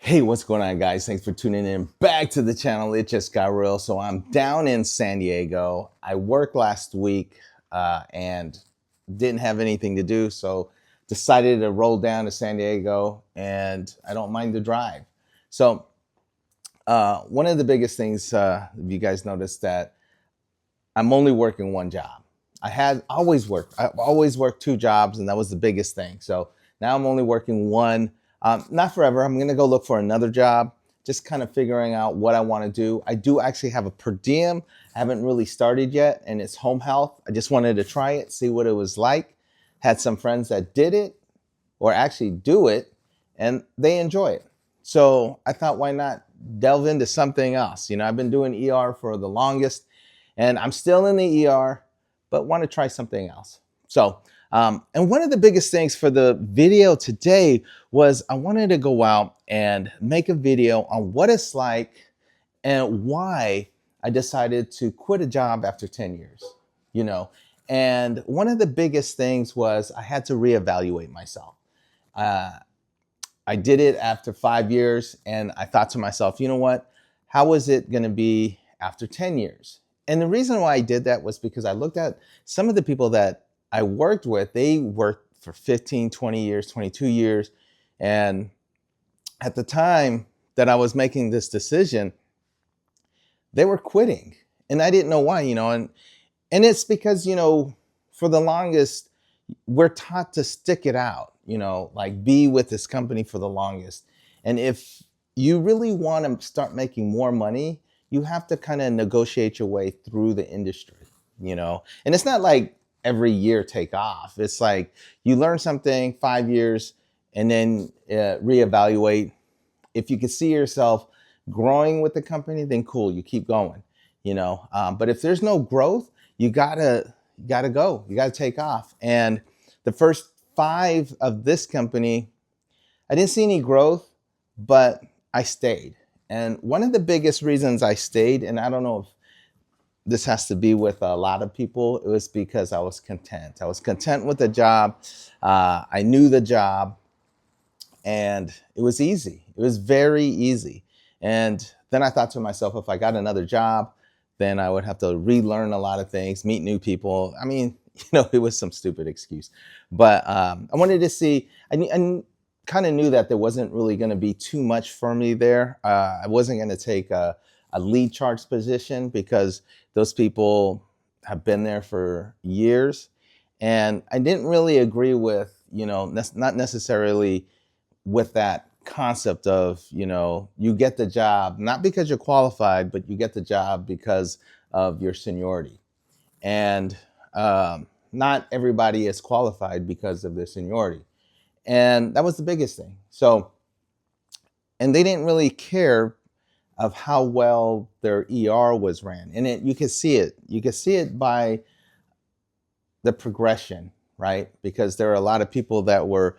Hey, what's going on, guys? Thanks for tuning in back to the channel. It just got real. So I'm down in San Diego. I worked last week and didn't have anything to do, so decided to roll down to San Diego, and I don't mind the drive. So one of the biggest things, you guys noticed that I'm only working one job. I've always worked two jobs, and that was the biggest thing. So now I'm only working one. Not forever. I'm going to go look for another job, just kind of figuring out what I want to do. I do actually have a per diem. I haven't really started yet, and it's home health. I just wanted to try it, see what it was like. Had some friends that did it or actually do it, and they enjoy it. So I thought, why not delve into something else? I've been doing ER for the longest, and I'm still in the ER, but want to try something else. So, and one of the biggest things for the video today was I wanted to go out and make a video on what it's like and why I decided to quit a job after 10 years, you know. And one of the biggest things was I had to reevaluate myself. Uh, I did it after 5 years, and I thought to myself, you know what? How is it going to be after 10 years? And the reason why I did that was because I looked at some of the people that I worked with. They worked for 15, 20 years, 22 years. And at the time that I was making this decision, they were quitting. And I didn't know why, and it's because, for the longest, we're taught to stick it out, like be with this company for the longest. And if you really want to start making more money, you have to kind of negotiate your way through the industry. And it's not like every year take off. It's like you learn something 5 years and then reevaluate. If you can see yourself growing with the company, then cool, you keep going. But if there's no growth, you gotta go. You gotta take off. And the first 5 of this company, I didn't see any growth, but I stayed. And one of the biggest reasons I stayed, and I don't know if this has to be with a lot of people, it was because I was content. I was content with the job. I knew the job, and it was easy. It was very easy. And then I thought to myself, if I got another job, then I would have to relearn a lot of things, meet new people. I mean, it was some stupid excuse. But I wanted to see, I kind of knew that there wasn't really going to be too much for me there. I wasn't going to take a lead charge position because those people have been there for years. And I didn't really agree with, not necessarily with that concept of, you get the job, not because you're qualified, but you get the job because of your seniority. And not everybody is qualified because of their seniority. And that was the biggest thing. So, and they didn't really care of how well their ER was ran. And you could see it. You could see it by the progression, right? Because there are a lot of people that were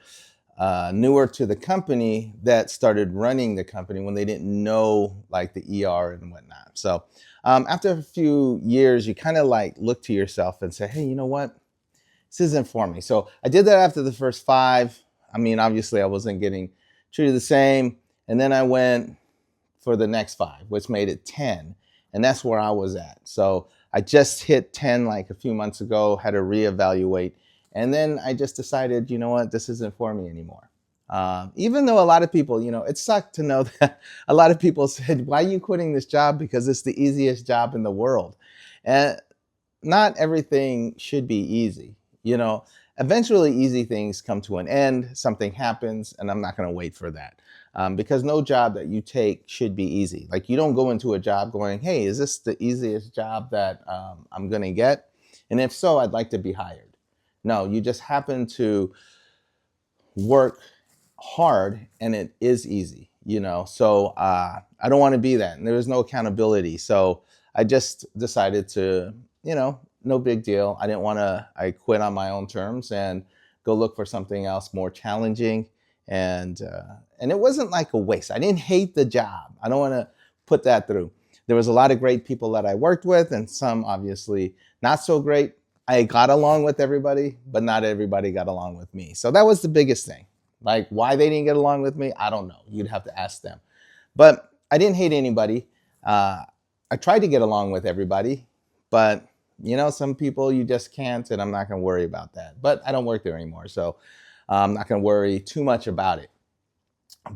newer to the company that started running the company when they didn't know like the ER and whatnot. So after a few years, you kind of like look to yourself and say, hey, you know what? This isn't for me. So I did that after the first 5. I mean, obviously I wasn't getting treated the same. And then I went for the next 5, which made it 10. And that's where I was at. So I just hit 10 like a few months ago, had to reevaluate. And then I just decided, you know what, this isn't for me anymore. Even though a lot of people, it sucked to know that a lot of people said, why are you quitting this job? Because it's the easiest job in the world. And not everything should be easy. Eventually easy things come to an end, something happens, and I'm not going to wait for that. Because no job that you take should be easy. Like you don't go into a job going, hey, is this the easiest job that I'm going to get? And if so, I'd like to be hired. No, you just happen to work hard and it is easy. So I don't want to be that. And there was no accountability. So I just decided to, no big deal. I quit on my own terms and go look for something else more challenging. And it wasn't like a waste. I didn't hate the job. I don't want to put that through. There was a lot of great people that I worked with and some obviously not so great. I got along with everybody, but not everybody got along with me. So that was the biggest thing. Like why they didn't get along with me, I don't know. You'd have to ask them. But I didn't hate anybody. Uh, I tried to get along with everybody, but some people you just can't, and I'm not going to worry about that. But I don't work there anymore, so I'm not going to worry too much about it.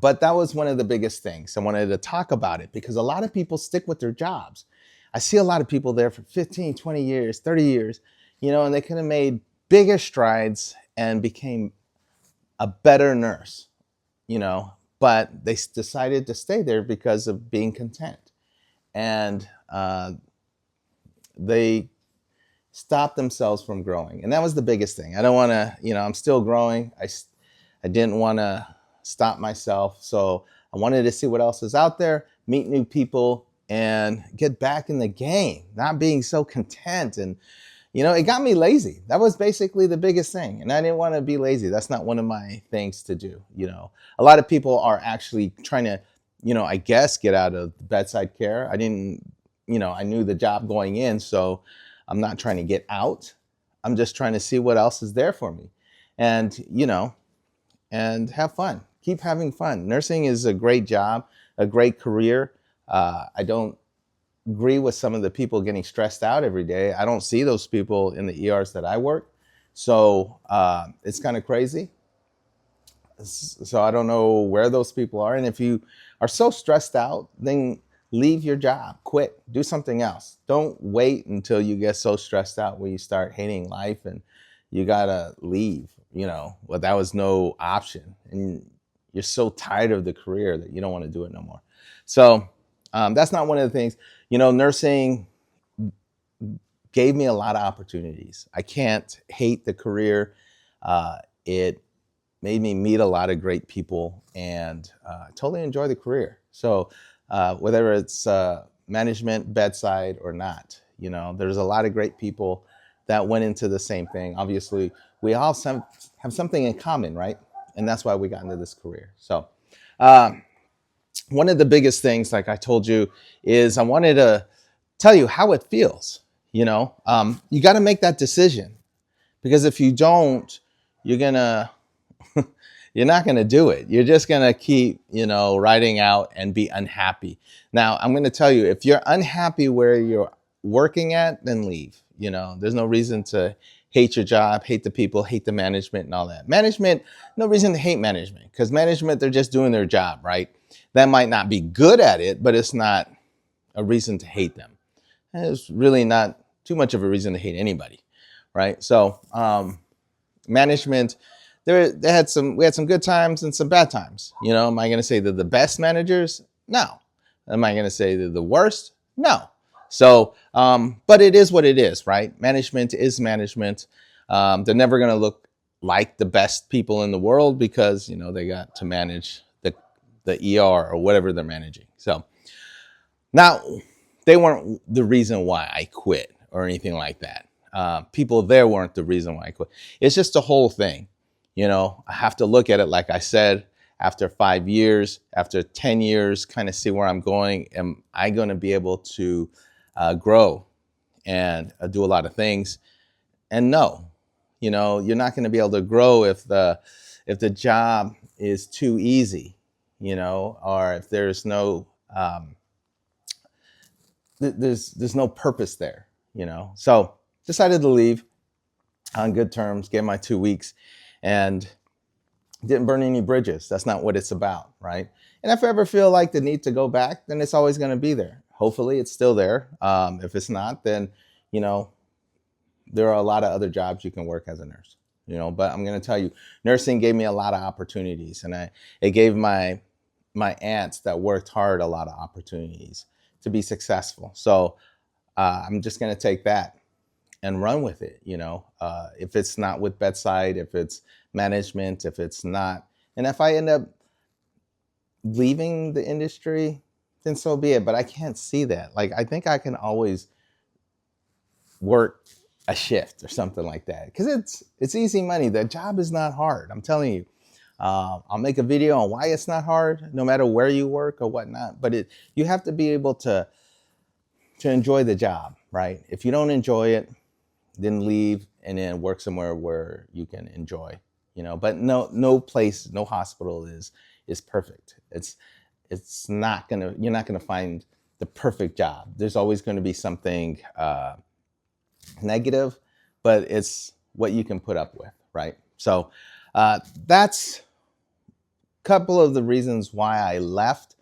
But that was one of the biggest things. I wanted to talk about it because a lot of people stick with their jobs. I see a lot of people there for 15, 20 years, 30 years, and they could have made bigger strides and became a better nurse, but they decided to stay there because of being content. And they stopped themselves from growing. And that was the biggest thing. I don't want to, I'm still growing. I didn't want to stop myself. So I wanted to see what else is out there, meet new people, and get back in the game, not being so content. And, it got me lazy. That was basically the biggest thing. And I didn't want to be lazy. That's not one of my things to do. A lot of people are actually trying to, I guess, get out of bedside care. I didn't, I knew the job going in, so I'm not trying to get out. I'm just trying to see what else is there for me. And, and have fun. Keep having fun. Nursing is a great job, a great career. I don't agree with some of the people getting stressed out every day. I don't see those people in the ERs that I work. So it's kind of crazy. So I don't know where those people are. And if you are so stressed out, then leave your job, quit, do something else. Don't wait until you get so stressed out where you start hating life and you gotta leave, well, that was no option. And you're so tired of the career that you don't want to do it no more. So that's not one of the things. Nursing gave me a lot of opportunities. I can't hate the career. It made me meet a lot of great people and totally enjoy the career. So whether it's management, bedside, or not, there's a lot of great people that went into the same thing. Obviously, we all have something in common, right? And that's why we got into this career. So one of the biggest things, like I told you, is I wanted to tell you how it feels. You got to make that decision, because if you don't, you're not gonna do it. You're just gonna keep, riding out and be unhappy. Now, I'm gonna tell you, if you're unhappy where you're working at, then leave. There's no reason to hate your job, hate the people, hate the management and all that. Management, no reason to hate management, because management, they're just doing their job, right? That might not be good at it, but it's not a reason to hate them. And it's really not too much of a reason to hate anybody, right? So management, we had some good times and some bad times. Am I going to say they're the best managers? No. Am I going to say they're the worst? No. So, but it is what it is, right? Management is management. They're never going to look like the best people in the world because, they got to manage the ER or whatever they're managing. So now they weren't the reason why I quit or anything like that. People there weren't the reason why I quit. It's just the whole thing. I have to look at it, like I said, after 5 years, after 10 years, kind of see where I'm going. Am I going to be able to grow and do a lot of things? And no, you're not going to be able to grow if the job is too easy, or if there's no there's no purpose there, So decided to leave on good terms, gave my 2 weeks, and didn't burn any bridges. That's not what it's about, right? And if I ever feel like the need to go back, then it's always going to be there. Hopefully it's still there. If it's not, then, there are a lot of other jobs you can work as a nurse, but I'm going to tell you, nursing gave me a lot of opportunities, and it gave my aunts that worked hard a lot of opportunities to be successful. So I'm just going to take that and run with it. If it's not with bedside, if it's management, if it's not, and if I end up leaving the industry, then so be it. But I can't see that. Like, I think I can always work a shift or something like that, because it's easy money. The job is not hard. I'm telling you. I'll make a video on why it's not hard, no matter where you work or whatnot. But you have to be able to enjoy the job, right? If you don't enjoy it, then leave and then work somewhere where you can enjoy But no place, no hospital is perfect. It's not gonna You're not gonna find the perfect job. There's always going to be something negative, but it's what you can put up with, right? So that's a couple of the reasons why I left.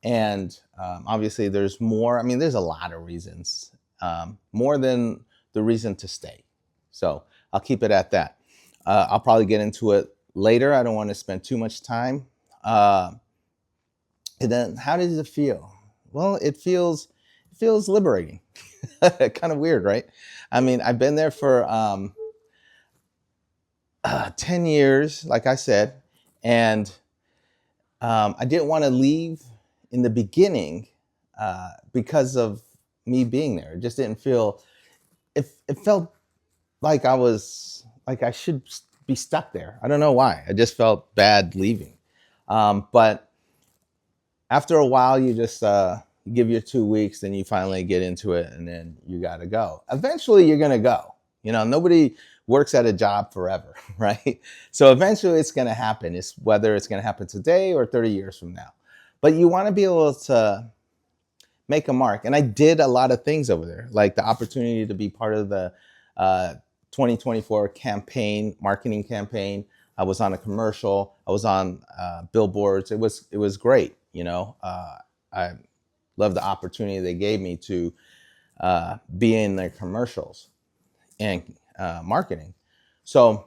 And obviously, there's more. I mean, there's a lot of reasons, more than the reason to stay. So I'll keep it at that. I'll probably get into it later. I don't want to spend too much time. Uh, and then, how does it feel? Well, it feels liberating. Kind of weird, right? I mean, I've been there for 10 years, like I said, and I didn't want to leave in the beginning because of me being there. It just didn't feel. It felt like I should be stuck there. I don't know why. I just felt bad leaving. But after a while, you just you give your 2 weeks, then you finally get into it, and then you got to go. Eventually, you're gonna go. Nobody works at a job forever, right? So eventually, it's gonna happen. It's whether it's gonna happen today or 30 years from now. But you want to be able to make a mark. And I did a lot of things over there, like the opportunity to be part of the uh, 2024 campaign, marketing campaign. I was on a commercial. I was on billboards. It was great. I love the opportunity they gave me to be in their commercials and marketing. So,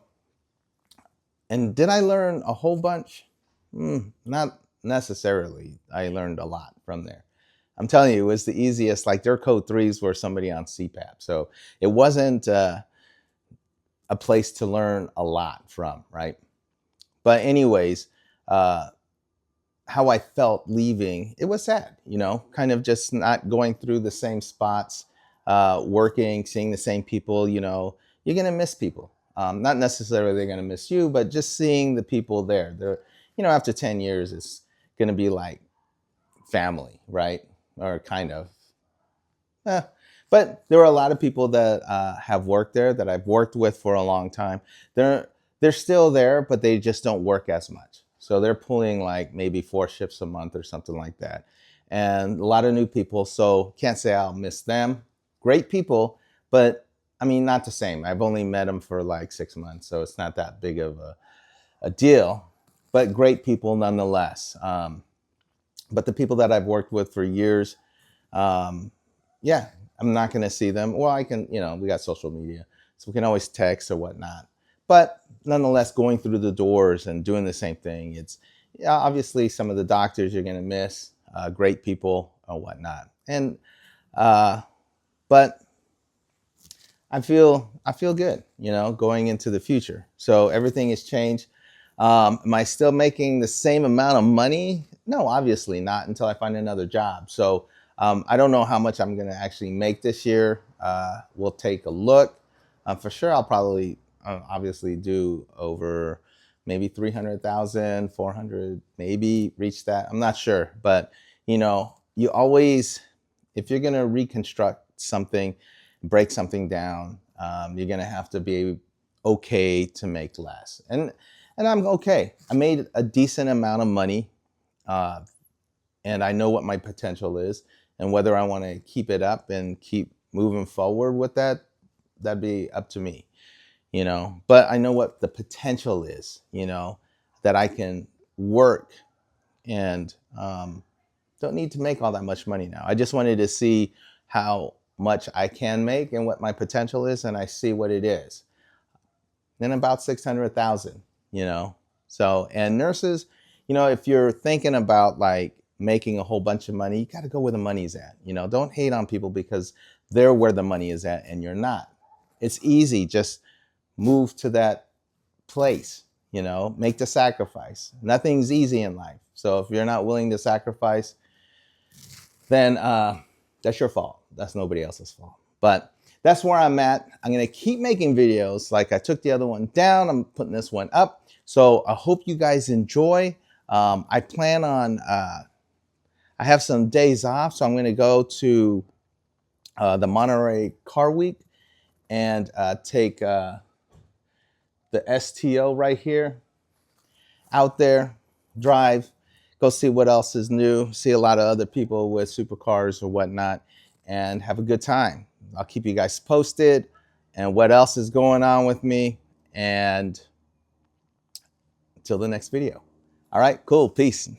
and did I learn a whole bunch? Not necessarily. I learned a lot from there. I'm telling you, it was the easiest. Like their code threes were somebody on CPAP, so it wasn't a place to learn a lot from, right? But anyways, uh, how I felt leaving, it was sad. Kind of just not going through the same spots, working, seeing the same people. You're gonna miss people. Not necessarily they're gonna miss you, but just seeing the people there. After 10 years, it's gonna be like family, right? Or kind of. Eh. But there are a lot of people that have worked there that I've worked with for a long time. They're still there, but they just don't work as much. So they're pulling like maybe 4 shifts a month or something like that. And a lot of new people. So can't say I'll miss them. Great people, but I mean, not the same. I've only met them for like 6 months, so it's not that big of a deal. But great people nonetheless. But the people that I've worked with for years, um, yeah, I'm not going to see them. Well, I can, we got social media, so we can always text or whatnot. But nonetheless, going through the doors and doing the same thing, it's yeah, obviously some of the doctors you're going to miss, great people or whatnot. And uh, but I feel good, going into the future. So everything has changed. Am I still making the same amount of money? No, obviously not until I find another job. So I don't know how much I'm going to actually make this year. We'll take a look. For sure, I'll probably obviously do over maybe 300,000, 400, maybe reach that. I'm not sure. But, you always, if you're going to reconstruct something, break something down, you're going to have to be okay to make less. And I'm okay. I made a decent amount of money, uh, and I know what my potential is, and whether I want to keep it up and keep moving forward with that, that'd be up to me. But I know what the potential is, that I can work and don't need to make all that much money now. I just wanted to see how much I can make and what my potential is, and I see what it is. Then about 600,000, you know. So, and nurses, if you're thinking about like making a whole bunch of money, you got to go where the money's at. Don't hate on people because they're where the money is at and you're not. It's easy, just move to that place, make the sacrifice. Nothing's easy in life. So if you're not willing to sacrifice, then that's your fault. That's nobody else's fault. But that's where I'm at. I'm going to keep making videos. Like I took the other one down. I'm putting this one up. So I hope you guys enjoy. I plan on, I have some days off. So I'm going to go to the Monterey Car Week and take the the STO right here. Out there, drive, go see what else is new, see a lot of other people with supercars or whatnot, and have a good time. I'll keep you guys posted and what else is going on with me. And until the next video. All right, cool. Peace.